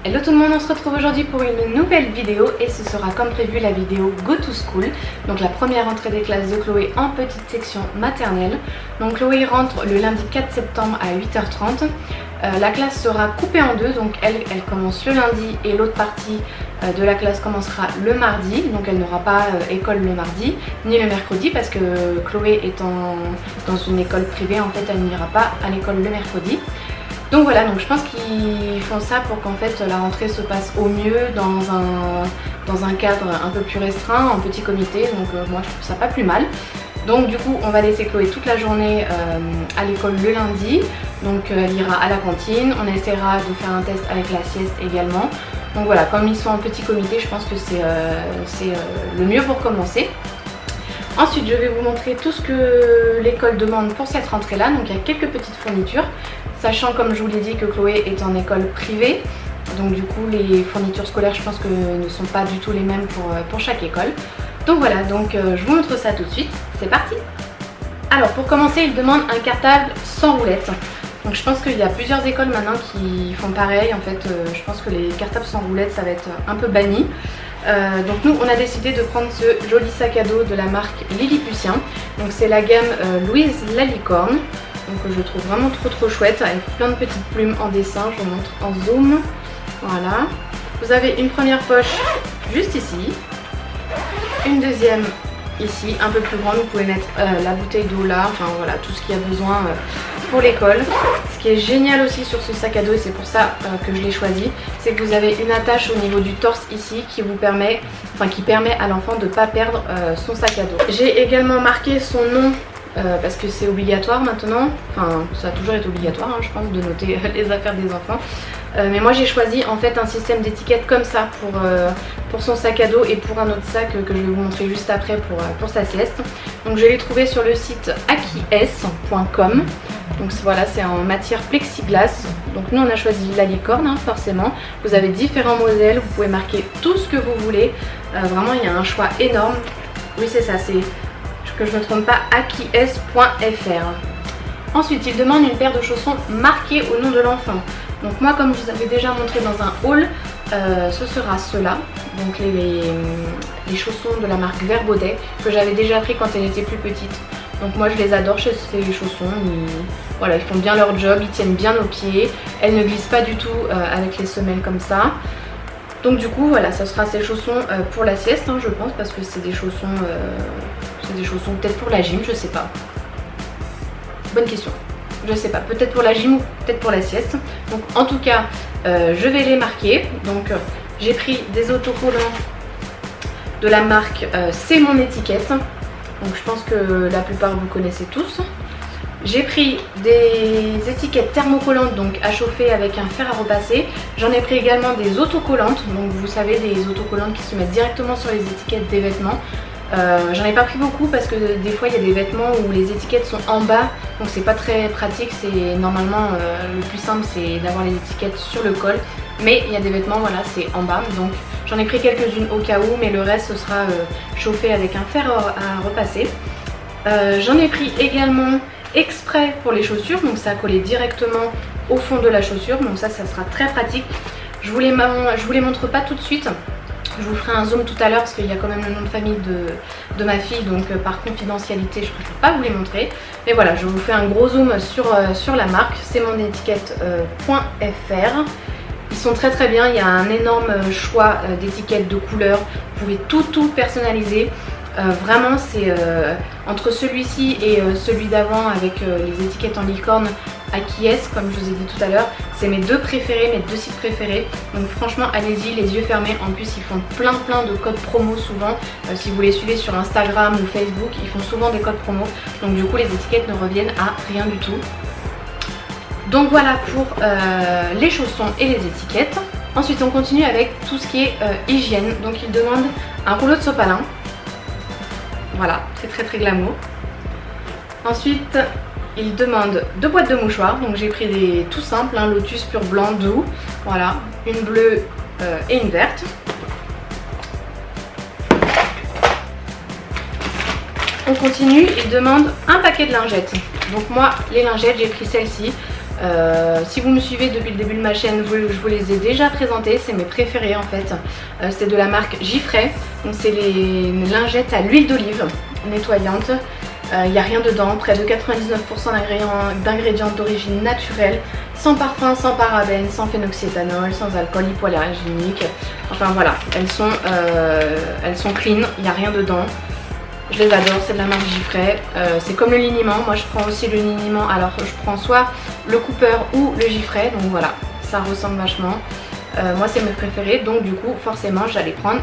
Hello tout le monde, on se retrouve aujourd'hui pour une nouvelle vidéo et ce sera comme prévu la vidéo Go to School. Donc la première entrée des classes de Chloé en petite section maternelle. Donc Chloé rentre le lundi 4 septembre à 8h30. La classe sera coupée en deux, donc elle commence le lundi et l'autre partie de la classe commencera le mardi. Donc elle n'aura pas école le mardi ni le mercredi parce que Chloé étant dans une école privée, en fait elle n'ira pas à l'école le mercredi. Donc voilà, donc je pense qu'ils font ça pour qu'en fait la rentrée se passe au mieux dans un cadre un peu plus restreint, en petit comité, donc moi je trouve ça pas plus mal. Donc du coup on va laisser Chloé toute la journée à l'école le lundi, donc elle ira à la cantine, on essaiera de faire un test avec la sieste également. Donc voilà, comme ils sont en petit comité, je pense que c'est le mieux pour commencer. Ensuite je vais vous montrer tout ce que l'école demande pour cette rentrée là, donc il y a quelques petites fournitures. Sachant comme je vous l'ai dit que Chloé est en école privée, donc du coup les fournitures scolaires je pense que ne sont pas du tout les mêmes pour chaque école. Donc voilà, donc je vous montre ça tout de suite, c'est parti. Alors pour commencer il demande un cartable sans roulette. Donc je pense qu'il y a plusieurs écoles maintenant qui font pareil, en fait je pense que les cartables sans roulette ça va être un peu banni. Donc nous on a décidé de prendre ce joli sac à dos de la marque Lilliputien. Donc c'est la gamme Louise la licorne. Donc je trouve vraiment trop chouette avec plein de petites plumes en dessin, je vous montre en zoom. Voilà. Vous avez une première poche juste ici, une deuxième ici, un peu plus grande, vous pouvez mettre la bouteille d'eau là, enfin voilà tout ce qu'il y a besoin pour l'école. Ce qui est génial aussi sur ce sac à dos, et c'est pour ça que je l'ai choisi, c'est que vous avez une attache au niveau du torse ici qui vous permet, qui permet à l'enfant de ne pas perdre son sac à dos. J'ai également marqué son nom parce que c'est obligatoire maintenant, enfin ça a toujours été obligatoire je pense de noter les affaires des enfants. Mais moi j'ai choisi en fait un système d'étiquette comme ça pour son sac à dos et pour un autre sac que je vais vous montrer juste après pour sa sieste. Donc je l'ai trouvé sur le site akies.com. Donc voilà, c'est en matière plexiglas. Donc nous on a choisi la licorne forcément. Vous avez différents modèles, vous pouvez marquer tout ce que vous voulez. Vraiment il y a un choix énorme. Oui c'est ça, c'est que je ne me trompe pas, akies.fr. Ensuite il demande une paire de chaussons marquées au nom de l'enfant. Donc moi comme je vous avais déjà montré dans un haul, ce sera ceux-là. Donc les chaussons de la marque Verbaudet que j'avais déjà pris quand elle était plus petite. Donc moi je les adore chez ces chaussons, voilà, ils font bien leur job, ils tiennent bien aux pieds, elles ne glissent pas du tout avec les semelles comme ça. Donc du coup voilà, ça sera ces chaussons pour la sieste je pense, parce que c'est des chaussons peut-être pour la gym, je sais pas. Bonne question, je sais pas, peut-être pour la gym ou peut-être pour la sieste. Donc en tout cas je vais les marquer. Donc j'ai pris des autocollants de la marque C'est mon étiquette. Donc je pense que la plupart vous connaissez tous. J'ai pris des étiquettes thermocollantes, donc à chauffer avec un fer à repasser. J'en ai pris également des autocollantes, donc vous savez des autocollantes qui se mettent directement sur les étiquettes des vêtements. J'en ai pas pris beaucoup parce que des fois il y a des vêtements où les étiquettes sont en bas, donc c'est pas très pratique. C'est normalement le plus simple c'est d'avoir les étiquettes sur le col, mais il y a des vêtements voilà c'est en bas, donc j'en ai pris quelques-unes au cas où, mais le reste ce sera chauffé avec un fer à repasser. J'en ai pris également exprès pour les chaussures, donc ça a collé directement au fond de la chaussure, donc ça sera très pratique. Je vous les montre pas tout de suite, je vous ferai un zoom tout à l'heure parce qu'il y a quand même le nom de famille de ma fille, donc par confidentialité je préfère pas vous les montrer. Mais voilà, je vous fais un gros zoom sur la marque, c'est mon étiquette.fr. Ils sont très bien, il y a un énorme choix d'étiquettes, de couleurs, vous pouvez tout personnaliser. Vraiment c'est entre celui-ci et celui d'avant avec les étiquettes en licorne Akies, comme je vous ai dit tout à l'heure, c'est mes deux préférés, mes deux sites préférés. Donc franchement allez-y les yeux fermés. En plus ils font plein de codes promo souvent. Si vous les suivez sur Instagram ou Facebook, ils font souvent des codes promo. Donc du coup les étiquettes ne reviennent à rien du tout. Donc voilà pour les chaussons et les étiquettes. Ensuite on continue avec tout ce qui est hygiène. Donc il demande un rouleau de sopalin. Voilà, c'est très glamour. Ensuite, il demande 2 boîtes de mouchoirs. Donc j'ai pris des tout simples, Lotus pur blanc doux. Voilà, une bleue et une verte. On continue, il demande un paquet de lingettes. Donc moi, les lingettes, j'ai pris celle-ci. Si vous me suivez depuis le début de ma chaîne, je vous les ai déjà présentés, c'est mes préférés en fait. C'est de la marque Giffray, donc c'est les lingettes à l'huile d'olive nettoyantes. Il n'y a rien dedans, près de 99% d'ingrédients d'origine naturelle, sans parfum, sans parabènes, sans phénoxyéthanol, sans alcool hypoallergénique. Enfin voilà, elles sont clean, il n'y a rien dedans. Je les adore, c'est de la marque Giffray. C'est comme le liniment, moi je prends aussi le liniment, alors je prends soit le Cooper ou le Giffray, donc voilà, ça ressemble vachement. Moi c'est mes préférés, donc du coup forcément j'allais prendre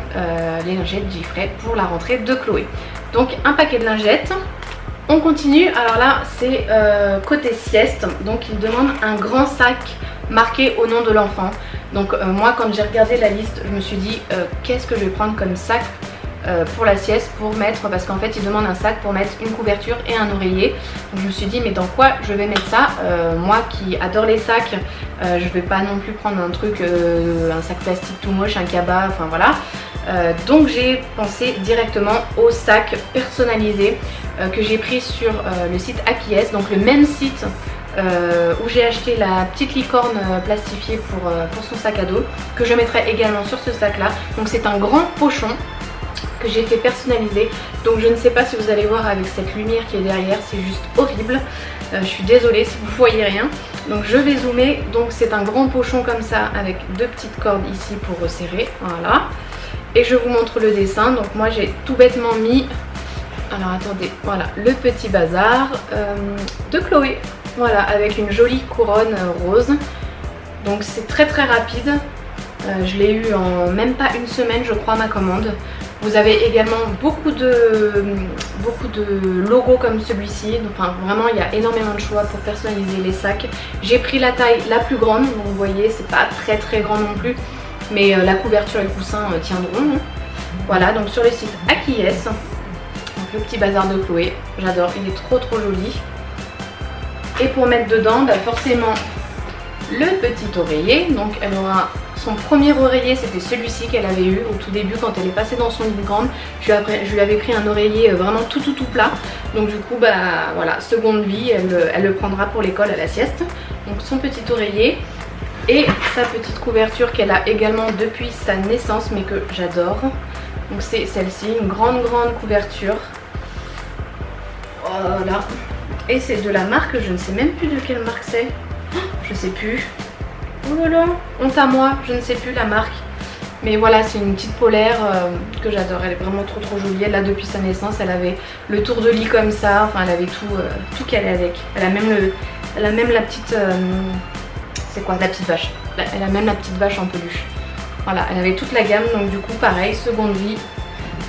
les lingettes Giffray pour la rentrée de Chloé. Donc un paquet de lingettes. On continue, alors là c'est côté sieste, donc il demande un grand sac marqué au nom de l'enfant. Donc moi quand j'ai regardé la liste, je me suis dit qu'est-ce que je vais prendre comme sac pour la sieste, pour mettre, parce qu'en fait il demande un sac pour mettre une couverture et un oreiller. Donc je me suis dit mais dans quoi je vais mettre ça, moi qui adore les sacs, je vais pas non plus prendre un truc, un sac plastique tout moche, un cabas, enfin voilà. Donc j'ai pensé directement au sac personnalisé que j'ai pris sur le site Akies, donc le même site où j'ai acheté la petite licorne plastifiée pour son sac à dos, que je mettrai également sur ce sac là. Donc c'est un grand pochon que j'ai fait personnaliser, donc je ne sais pas si vous allez voir avec cette lumière qui est derrière, c'est juste horrible. Je suis désolée si vous voyez rien, donc je vais zoomer. Donc c'est un grand pochon comme ça avec deux petites cordes ici pour resserrer, voilà. Et je vous montre le dessin. Donc moi j'ai tout bêtement mis, alors attendez, voilà, le petit bazar de Chloé, voilà, avec une jolie couronne rose. Donc c'est très rapide, je l'ai eu en même pas une semaine je crois, ma commande. Vous avez également beaucoup de logos comme celui-ci, enfin vraiment il y a énormément de choix pour personnaliser les sacs. J'ai pris la taille la plus grande, donc vous voyez c'est pas très grand non plus, mais la couverture et le coussin tiendront. Voilà, donc sur le site Akies, donc le petit bazar de Chloé, j'adore, il est trop joli. Et pour mettre dedans, bah forcément le petit oreiller, donc elle aura son premier oreiller, c'était celui-ci qu'elle avait eu au tout début quand elle est passée dans son lit grande. Je lui avais pris un oreiller vraiment tout plat, donc du coup bah voilà, seconde vie, elle le prendra pour l'école à la sieste. Donc son petit oreiller et sa petite couverture qu'elle a également depuis sa naissance mais que j'adore. Donc c'est celle-ci, une grande couverture, voilà. Et c'est de la marque, je ne sais même plus de quelle marque c'est, je sais plus. Oh là là, honte à moi, je ne sais plus la marque. Mais voilà, c'est une petite polaire que j'adore, elle est vraiment trop jolie. Elle a depuis sa naissance, elle avait le tour de lit comme ça, enfin elle avait tout qu'elle est avec. Elle a même la petite, c'est quoi, la petite vache. Elle a même la petite vache en peluche. Voilà, elle avait toute la gamme, donc du coup pareil, seconde vie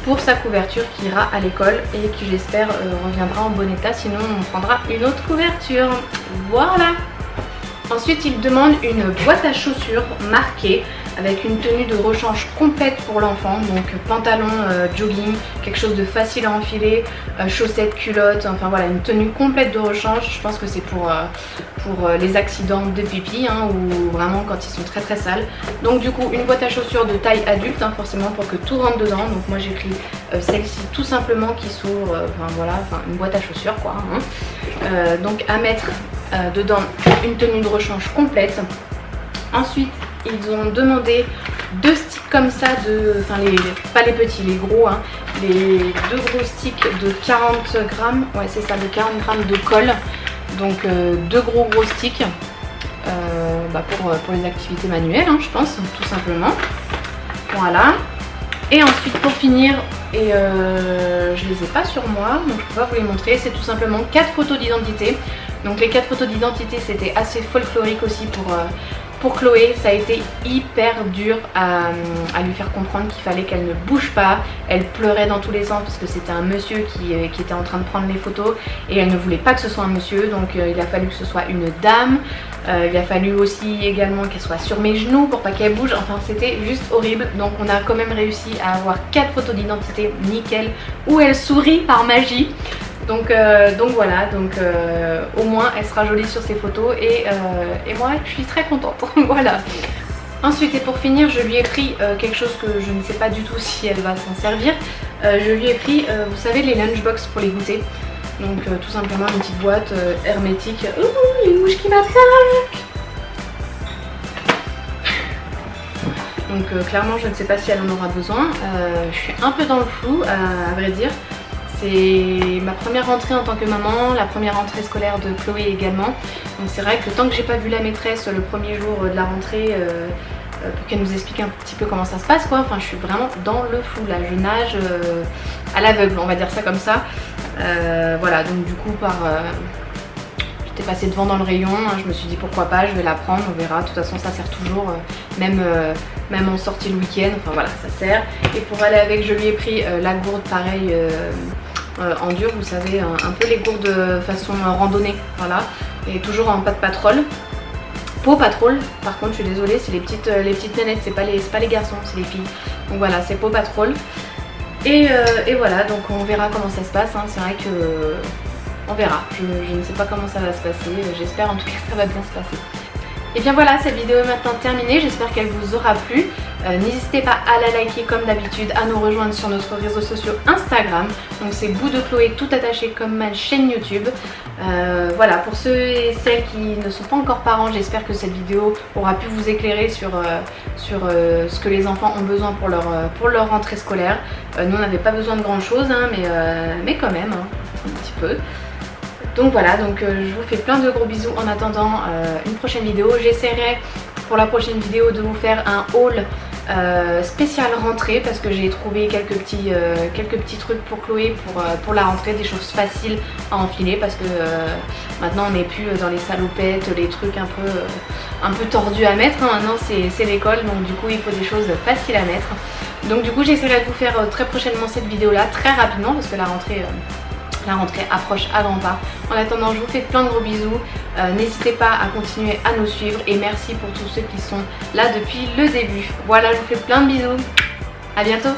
pour sa couverture qui ira à l'école et qui j'espère reviendra en bon état, sinon on prendra une autre couverture. Voilà. Ensuite il demande une boîte à chaussures marquée avec une tenue de rechange complète pour l'enfant, donc pantalon, jogging, quelque chose de facile à enfiler, chaussettes, culottes, enfin voilà, une tenue complète de rechange. Je pense que c'est pour les accidents de pipi, hein, ou vraiment quand ils sont très sales. Donc du coup une boîte à chaussures de taille adulte, hein, forcément pour que tout rentre dedans. Donc moi j'ai pris celle-ci tout simplement qui s'ouvre, enfin voilà, une boîte à chaussures quoi, hein. Donc à mettre dedans une tenue de rechange complète. Ensuite ils ont demandé deux sticks comme ça, pas les petits, les gros, hein, les deux gros sticks de 40 grammes, ouais c'est ça, de 40 grammes de colle. Donc deux gros sticks pour les activités manuelles, hein, je pense, tout simplement. Voilà. Et ensuite pour finir, et je les ai pas sur moi, donc je peux pas vous les montrer, c'est tout simplement 4 photos d'identité. Donc les 4 photos d'identité c'était assez folklorique aussi pour Chloé. Ça a été hyper dur à lui faire comprendre qu'il fallait qu'elle ne bouge pas. Elle pleurait dans tous les sens parce que c'était un monsieur qui était en train de prendre les photos et elle ne voulait pas que ce soit un monsieur, donc il a fallu que ce soit une dame. Il a fallu aussi également qu'elle soit sur mes genoux pour pas qu'elle bouge, enfin c'était juste horrible. Donc on a quand même réussi à avoir 4 photos d'identité nickel où elle sourit par magie. Donc voilà, au moins elle sera jolie sur ces photos et moi je suis très contente. Voilà. Ensuite et pour finir je lui ai pris quelque chose que je ne sais pas du tout si elle va s'en servir. Je lui ai pris, vous savez, les lunchbox pour les goûter. Donc tout simplement une petite boîte hermétique. Ouh, il y a une mouche qui m'attaque. Donc clairement je ne sais pas si elle en aura besoin. Je suis un peu dans le flou à vrai dire. C'est ma première rentrée en tant que maman, la première rentrée scolaire de Chloé également. Donc c'est vrai que tant que j'ai pas vu la maîtresse le premier jour de la rentrée pour qu'elle nous explique un petit peu comment ça se passe quoi. Enfin je suis vraiment dans le flou là, je nage à l'aveugle, on va dire ça comme ça. Voilà, donc du coup j'étais passée devant dans le rayon, hein, je me suis dit pourquoi pas, je vais la prendre, on verra. De toute façon ça sert toujours, même en sortie le week-end, enfin voilà, ça sert. Et pour aller avec, je lui ai pris la gourde pareil en dur, vous savez, un peu les gourdes façon randonnée, voilà. Et toujours en pas de patrol. Paw Patrol, par contre je suis désolée, c'est les petites nénettes, c'est pas les garçons, c'est les filles. Donc voilà, c'est Paw Patrol. Et voilà, donc on verra comment ça se passe, hein. C'est vrai que on verra, je ne sais pas comment ça va se passer, j'espère en tout cas que ça va bien se passer. Et bien voilà, cette vidéo est maintenant terminée, j'espère qu'elle vous aura plu. N'hésitez pas à la liker comme d'habitude, à nous rejoindre sur notre réseau social Instagram. Donc c'est Bou de Chloé tout attaché comme ma chaîne YouTube. Voilà, pour ceux et celles qui ne sont pas encore parents, j'espère que cette vidéo aura pu vous éclairer sur ce que les enfants ont besoin pour leur rentrée scolaire. Nous on n'avait pas besoin de grand chose, hein, mais quand même, hein, un petit peu. Donc voilà, donc je vous fais plein de gros bisous en attendant une prochaine vidéo. J'essaierai pour la prochaine vidéo de vous faire un haul spécial rentrée parce que j'ai trouvé quelques petits trucs pour Chloé pour la rentrée, des choses faciles à enfiler parce que maintenant on n'est plus dans les salopettes, les trucs un peu tordus à mettre, hein. Maintenant c'est l'école, donc du coup il faut des choses faciles à mettre. Donc du coup j'essaierai de vous faire très prochainement cette vidéo là, très rapidement parce que la rentrée approche à grands pas. En attendant, je vous fais plein de gros bisous. N'hésitez pas à continuer à nous suivre et merci pour tous ceux qui sont là depuis le début. Voilà, je vous fais plein de bisous. À bientôt.